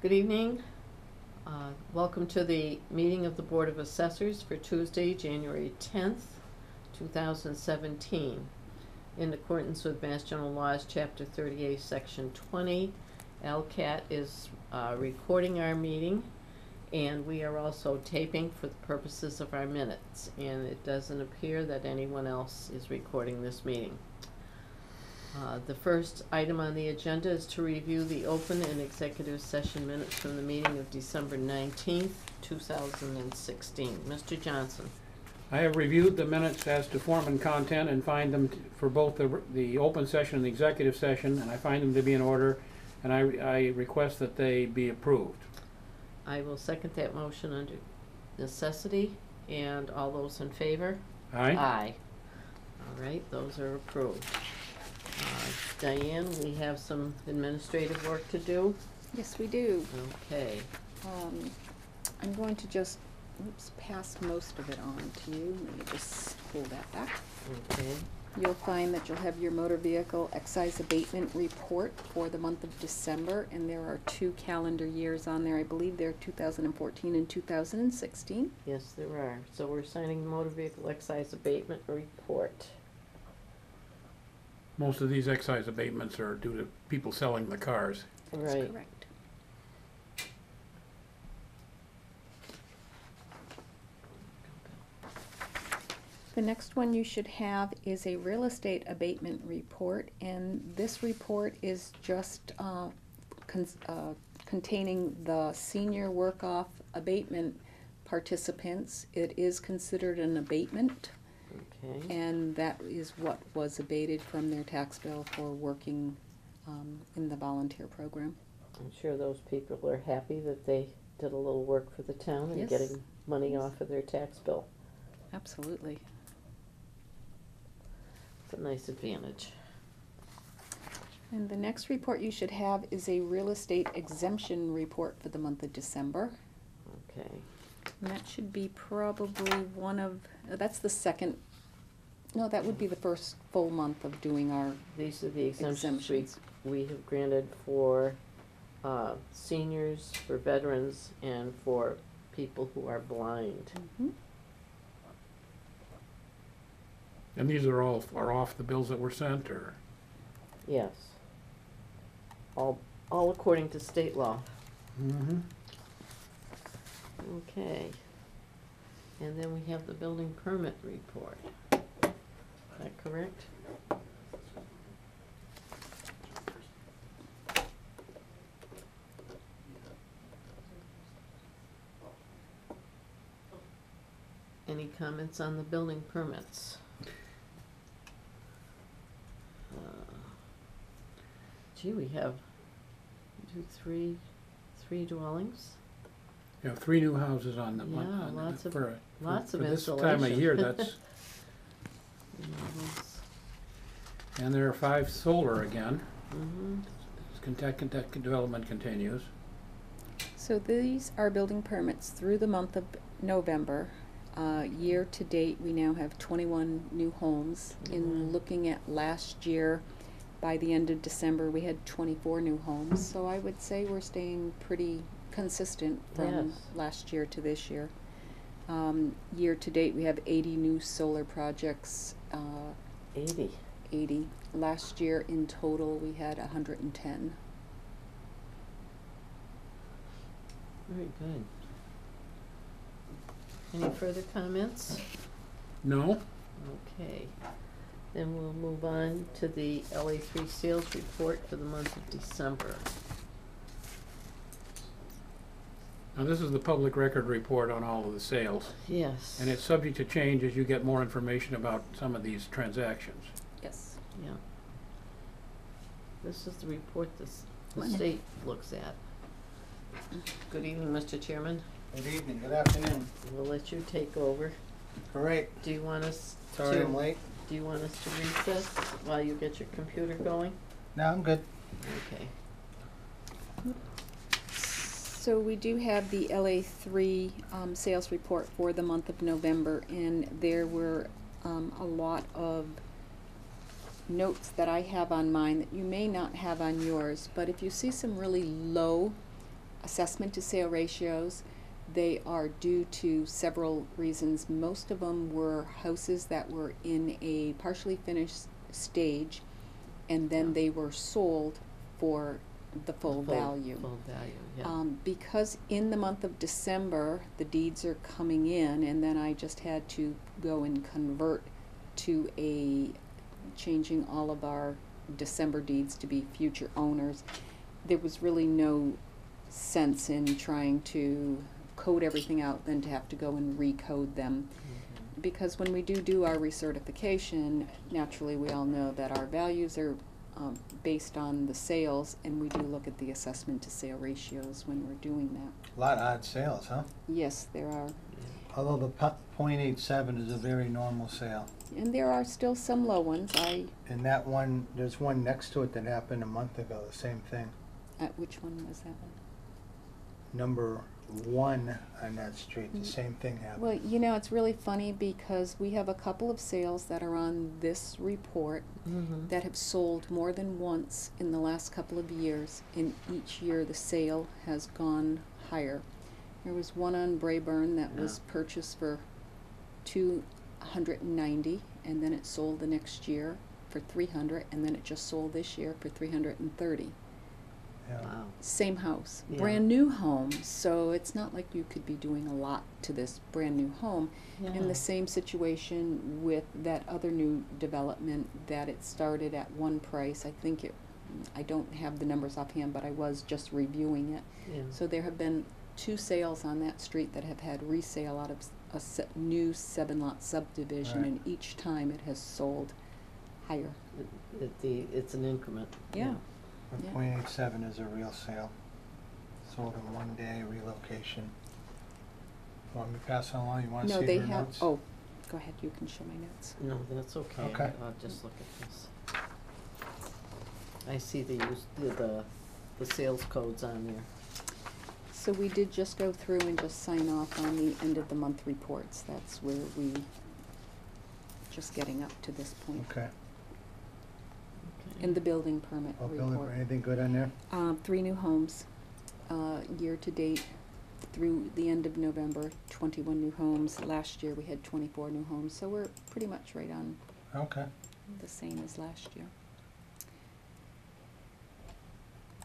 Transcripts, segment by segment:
Good evening. Welcome to the meeting of the Board of Assessors for Tuesday, January 10th, 2017. In accordance with Mass General Laws, Chapter 38, Section 20, LCAT is recording our meeting, and we are also taping for the purposes of our minutes, and it doesn't appear that anyone else is recording this meeting. The first item on the agenda is to review the open and executive session minutes from the meeting of December 19th, 2016. Mr. Johnson. I have reviewed the minutes as to form and content and find them for both the open session and the executive session, and I find them to be in order, and I request that they be approved. I will second that motion under necessity, and all those in favor? Aye? Aye. All right, those are approved. Diane, we have some administrative work to do. Yes, we do. Okay. I'm going to just, pass most of it on to you. Let me just pull that back. Okay. You'll find that you'll have your motor vehicle excise abatement report for the month of December, and there are 2 calendar years on there. I believe they're 2014 and 2016. Yes, there are. So we're signing the motor vehicle excise abatement report. Most of these excise abatements are due to people selling the cars. That's Right. correct. The next one you should have is a real estate abatement report, and this report is just containing the senior work-off abatement participants. It is considered an abatement, Okay. and that is what was abated from their tax bill for working in the volunteer program. I'm sure those people are happy that they did a little work for the town and Yes. getting money off of their tax bill. Absolutely. It's a nice advantage. And the next report you should have is a real estate exemption report for the month of December. Okay. And that should be probably one of, that's the second, no, that would be the first full month of doing our These are the exemptions exemptions. we have granted for seniors, for veterans, and for people who are blind. Mhm. And these are all off the bills that were sent, or? Yes. All according to state law. Mm-hmm. Okay. And then we have the building permit report. Is that correct? Any comments on the building permits? Gee, we have three dwellings. You have 3 new houses on the Yeah, lots of for this installation. time of year. That's and there are 5 solar again. Mm-hmm. Kentucky development continues. So these are building permits through the month of November. Year to date, we now have 21 new homes. In looking at last year, by the end of December, we had 24 new homes. So I would say we're staying pretty consistent from Yes. last year to this year. Year to date, we have 80 new solar projects. 80. 80. Last year in total, we had 110. Very good. Any further comments? No? Okay. Then we'll move on to the LA3 sales report for the month of December. Now this is the public record report on all of the sales, Yes. and it's subject to change as you get more information about some of these transactions. Yes. Yeah. This is the report the Come on in. state looks at. Good evening, Mr. Chairman. Good evening, good afternoon. We'll let you take over. Great. Do you want us Sorry to I'm late. Do you want us to recess while you get your computer going? No, I'm good. Okay. So we do have the LA3 sales report for the month of November, and there were a lot of notes that I have on mine that you may not have on yours, but if you see some really low assessment to sale ratios. They are due to several reasons. Most of them were houses that were in a partially finished stage, and then they were sold for the full value. Full value, yeah. Because in the month of December, the deeds are coming in, and then I just had to go and convert to changing all of our December deeds to be future owners. There was really no sense in trying to code everything out than to have to go and recode them. Because when we do our recertification, naturally we all know that our values are based on the sales, and we do look at the assessment to sale ratios when we're doing that. A lot of odd sales, huh? Yes, there are. Although the .87 is a very normal sale. And there are still some low ones. And that one, there's one next to it that happened a month ago, the same thing. Which one was that one? Number 1 on that street, the same thing happened. Well, you know, it's really funny because we have a couple of sales that are on this report that have sold more than once in the last couple of years, and each year the sale has gone higher. There was one on Brayburn that was purchased for $290, and then it sold the next year for $300, and then it just sold this year for $330. Yeah. Wow. Same house, Yeah. brand new home, so it's not like you could be doing a lot to this brand new home. In the same situation with that other new development, that it started at one price. I don't have the numbers offhand, but I was just reviewing it. Yeah. So there have been 2 sales on that street that have had resale out of a new 7-lot subdivision, Right. and each time it has sold higher. It's an increment. Yeah. But Yeah. .87 is a real sale. Sold in 1 day, relocation. Want me to pass it along? You want to No, see they their have, notes? oh, go ahead, you can show my notes. No, that's okay. Okay. I'll just look at this. I see the sales codes on there. So we did just go through and just sign off on the end of the month reports. That's where we, just getting up to this point. Okay. And the building permit Oh, report. Bill, anything good on there? 3 new homes, year to date through the end of November, 21 new homes. Last year we had 24 new homes, so we're pretty much right on Okay. the same as last year.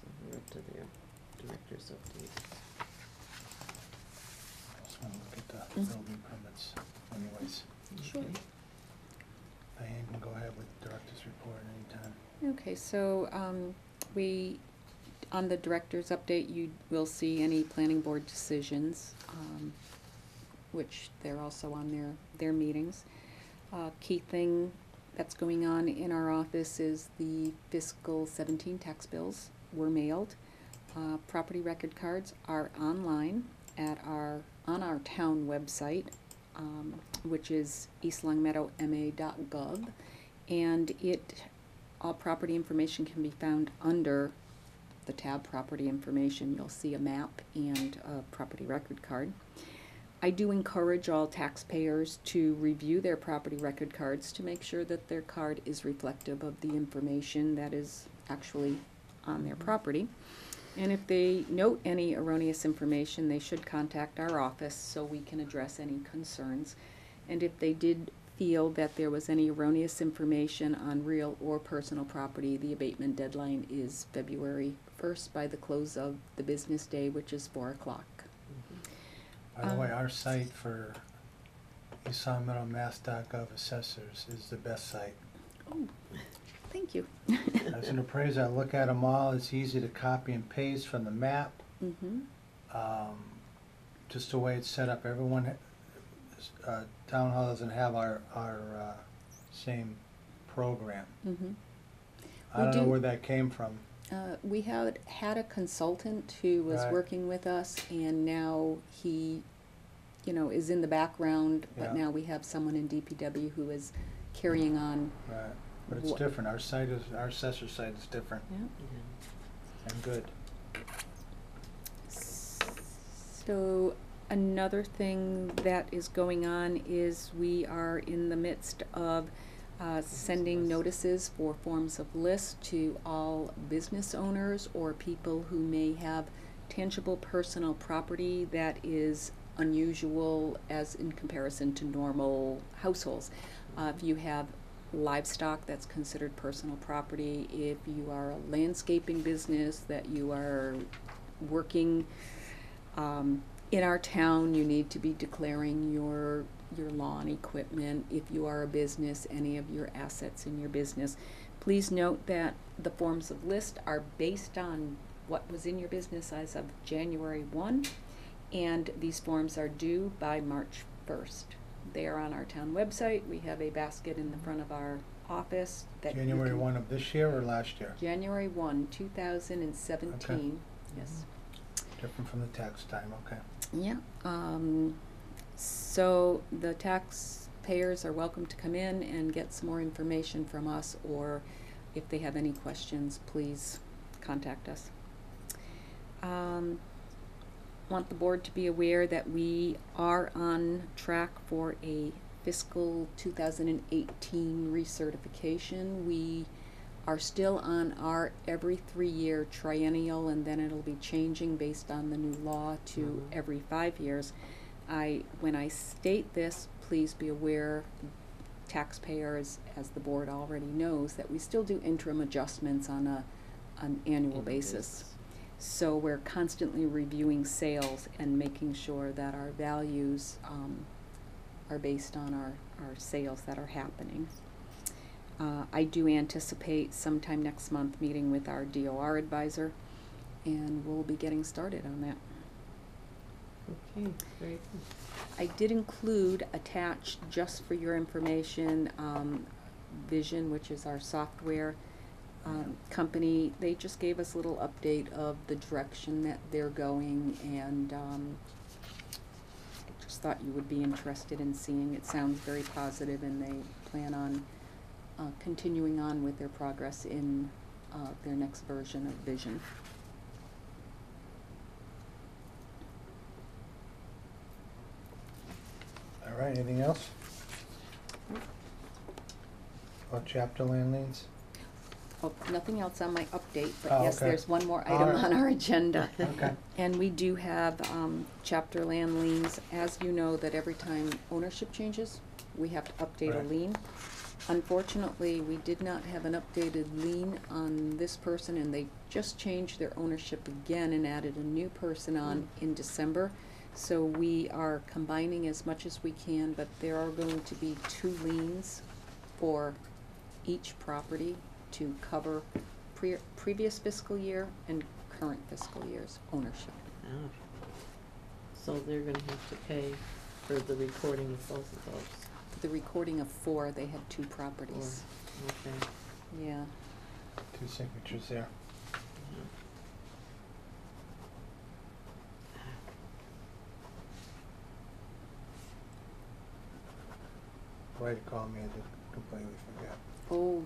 So we're up to their director's update. Just want to look at the building permits anyways. Sure. Okay. Diane can go ahead with the director's report anytime. Okay, so on the director's update, you will see any planning board decisions, which they're also on their meetings. Key thing that's going on in our office is the fiscal 17 tax bills were mailed. Property record cards are online on our town website, which is eastlongmeadowma.gov, and all property information can be found under the tab Property Information. You'll see a map and a property record card. I do encourage all taxpayers to review their property record cards to make sure that their card is reflective of the information that is actually on their property. And if they note any erroneous information, they should contact our office so we can address any concerns. And if they did feel that there was any erroneous information on real or personal property, the abatement deadline is February 1st by the close of the business day, which is 4 o'clock. By the way, our site for eastlongmeadowmass.gov Assessors is the best site. Oh, thank you. As an appraiser, I look at them all. It's easy to copy and paste from the map. Just the way it's set up. Everyone, town hall doesn't have our same program. I don't know where that came from. We had a consultant who was Right. working with us, and now he, is in the background, but Yeah. now we have someone in DPW who is carrying on. Right, but it's Wha- different. Our assessor site is different and good. So another thing that is going on is we are in the midst of sending notices for forms of list to all business owners or people who may have tangible personal property that is unusual as in comparison to normal households. If you have livestock, that's considered personal property. If you are a landscaping business, that you are working in our town, you need to be declaring your lawn equipment. If you are a business, any of your assets in your business. Please note that the forms of list are based on what was in your business as of January 1, and these forms are due by March 1st. They are on our town website. We have a basket in the front of our office that January 1 of this year or last year? January 1, 2017. Okay. Yes. Different from the tax time, okay. Yeah. So the taxpayers are welcome to come in and get some more information from us, or if they have any questions, please contact us. Want the board to be aware that we are on track for a fiscal 2018 recertification. We are still on our every 3-year triennial, and then it'll be changing based on the new law to every 5 years. When I state this, please be aware, taxpayers, as the board already knows, that we still do interim adjustments on an annual basis. So we're constantly reviewing sales and making sure that our values are based on our sales that are happening. I do anticipate sometime next month meeting with our DOR advisor, and we'll be getting started on that. Okay, great. I did include attached, just for your information, Vision, which is our software company. They just gave us a little update of the direction that they're going, and I just thought you would be interested in seeing. It sounds very positive, and they plan on continuing on with their progress in their next version of Vision. All right, anything else? About chapter land liens? Oh, nothing else on my update, but Oh, yes, okay. there's one more All item right. on our agenda. Okay. And we do have chapter land liens. As you know, that every time ownership changes, we have to update a Right. lien. Unfortunately, we did not have an updated lien on this person, and they just changed their ownership again and added a new person on in December. So we are combining as much as we can, but there are going to be 2 liens for each property to cover previous fiscal year and current fiscal year's ownership. Oh. So they're gonna have to pay for the recording of both of those. The recording of 4, they had 2 properties. Okay. Yeah. 2 signatures there. Why to call me, I did completely forget. Oh,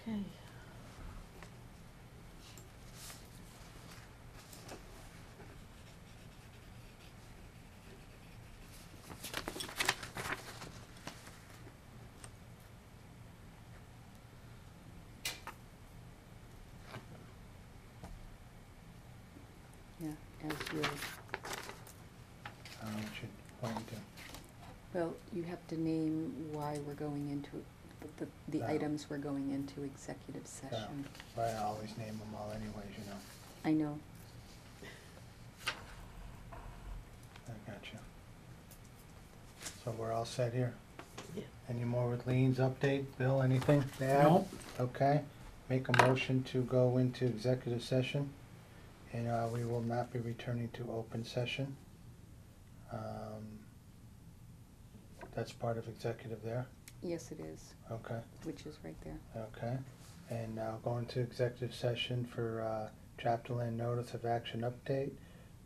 Okay. yeah, as you, I don't know what you're pointing to. well, you have to name why we're going into, the No. items we're going into executive session. I always name them all anyways, you know. I know. I got you. So we're all set here? Yeah. Any more with liens update? Bill, anything to add? No. Okay, make a motion to go into executive session, and we will not be returning to open session. That's part of executive there, Yes, it is, okay, which is right there. okay. And now go into executive session for chapter land notice of action update,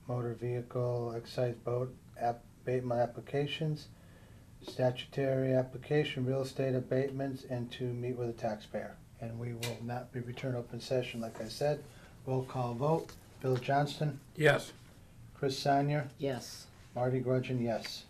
motor vehicle excise boat abatement applications, statutory application, real estate abatements, and to meet with a taxpayer. And we will not be returning open session, like I said. Roll call vote. Bill Johnston, Yes. Chris Sanya, Yes. Marty Grudgeon, yes.